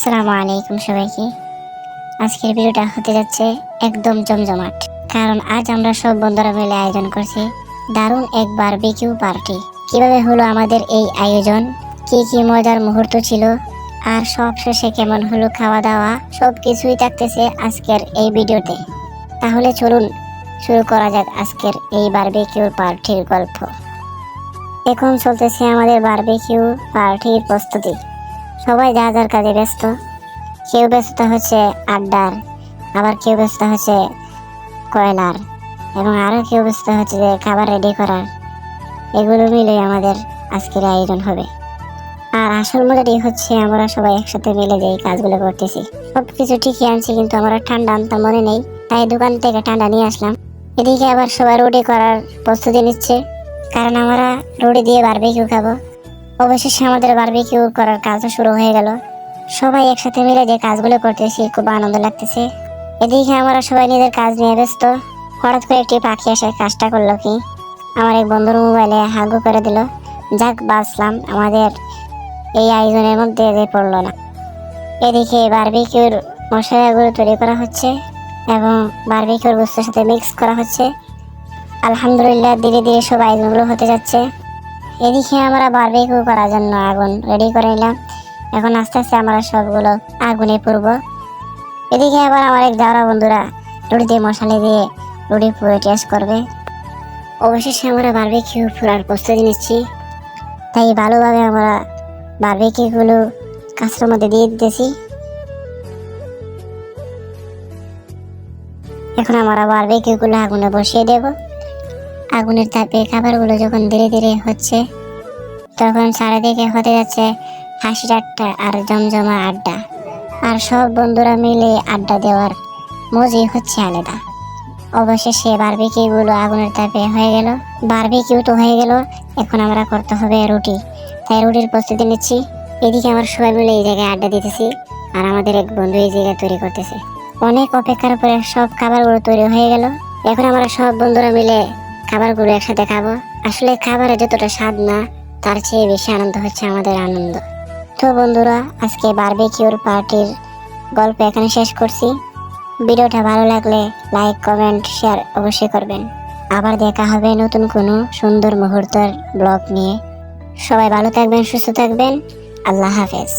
আসসালামু আলাইকুম সবাইকে। আজকের ভিডিওটা হতে যাচ্ছে একদম জমজমাট, কারণ আজ আমরা সব বন্ধুরা মিলে আয়োজন করছি দারুণ এক বারবিকিউ পার্টি। কিভাবে হলো আমাদের এই আয়োজন, কি কি মজার মুহূর্ত ছিল, আর সব শেষে কেমন হলো খাওয়া দাওয়া, সবকিছুই থাকতেছে আজকের এই ভিডিওতে। তাহলে চলুন শুরু করা যাক আজকের এই বারবিকিউ পার্টির গল্প। এখন চলতেছে আমাদের বারবিকিউ পার্টির প্রস্তুতি। সবাই যা যার কাজে ব্যস্ত। কেউ ব্যস্ত হচ্ছে আড্ডার, আবার কেউ ব্যস্ত হচ্ছে কয়লার, এবং আরও কেউ ব্যস্ত হচ্ছে যে খাবার রেডি করার। এগুলো মিলে আমাদের আজকের আয়োজন হবে। আর আসল মজাটি হচ্ছে আমরা সবাই একসাথে মিলে যে এই কাজগুলো করতেছি। সবকিছু ঠিকই আনছি, কিন্তু আমরা ঠান্ডা আনতে মনে নেই, তাই দোকান থেকে ঠান্ডা নিয়ে আসলাম। এদিকে আবার সবাই রুটি করার প্রস্তুতি নিচ্ছে, কারণ আমরা রুটি দিয়ে বারবিকিউ খাবো। অবশেষে আমাদের বারবিকিউ করার কাজও শুরু হয়ে গেল। সবাই একসাথে মিলে যে কাজগুলো করতেছি খুব আনন্দ লাগতেছে। এদিকে আমরা সবাই নিজের কাজ নিয়ে ব্যস্ত। হঠাৎ করে একটি পাখি এসে কাজটা করলো কি, আমার এক বন্ধুর মোবাইলে হাগু করে দিল। যাক, বাঁচলাম, আমাদের এই আয়োজনের মধ্যে যে পড়লো না। এদিকে বারবিকিউর মশলাগুলো তৈরি করা হচ্ছে এবং বারবিকিউর বস্তুর সাথে মিক্স করা হচ্ছে। আলহামদুলিল্লাহ, ধীরে ধীরে সব আয়োজনগুলো হতে যাচ্ছে। এদিকে আমরা বারবিকিউ করার জন্য আগুন রেডি করে নিলাম। এখন আস্তে আস্তে আমরা সবগুলো আগুনে পুরব। এদিকে আবার আমার এক যাওয়া বন্ধুরা রুটি দিয়ে মশলা দিয়ে রুটি পুরো টেস্ট করবে। অবশেষে আমরা বারবিকিউ পুরার প্রস্তুতি নিচ্ছি, তাই ভালোভাবে আমরা বারবিকিউগুলো কাছের মধ্যে দিয়ে দিতেছি। এখন আমরা বারবিকিউগুলো আগুনে বসিয়ে দেব। আগুনের তাপে খাবারগুলো যখন ধীরে ধীরে হচ্ছে, তখন চারিদিকে হতে যাচ্ছে হাসি ঠাট্টা আর জমজমা আড্ডা। আর সব বন্ধুরা মিলে আড্ডা দেওয়ার মজাই হচ্ছে আলাদা। অবশেষে বারবিকিউগুলো আগুনের তাপে হয়ে গেল। বারবিকিউ তো হয়ে গেল, এখন আমরা করতে হবে রুটি, তাই রুটির প্রস্তুতি নিচ্ছি। এদিকে আমরা সবাই মিলে এই জায়গায় আড্ডা দিতেছি, আর আমাদের এক বন্ধু এই জায়গায় তৈরি করতেছে। অনেক অপেক্ষার পরে সব খাবারগুলো তৈরি হয়ে গেল। এখন আমরা সব বন্ধুরা মিলে খাবারগুলো একসাথে খাবো। আসলে খাবারে যতটা স্বাদ না, তার চেয়ে বেশি আনন্দ হচ্ছে আমাদের আনন্দ। তো বন্ধুরা, আজকে বারবিকিউর পার্টির গল্প এখানে শেষ করছি। ভিডিওটা ভালো লাগলে লাইক, কমেন্ট, শেয়ার অবশ্যই করবেন। আবার দেখা হবে নতুন কোনো সুন্দর মুহূর্তের ব্লগ নিয়ে। সবাই ভালো থাকবেন, সুস্থ থাকবেন। আল্লাহ হাফেজ।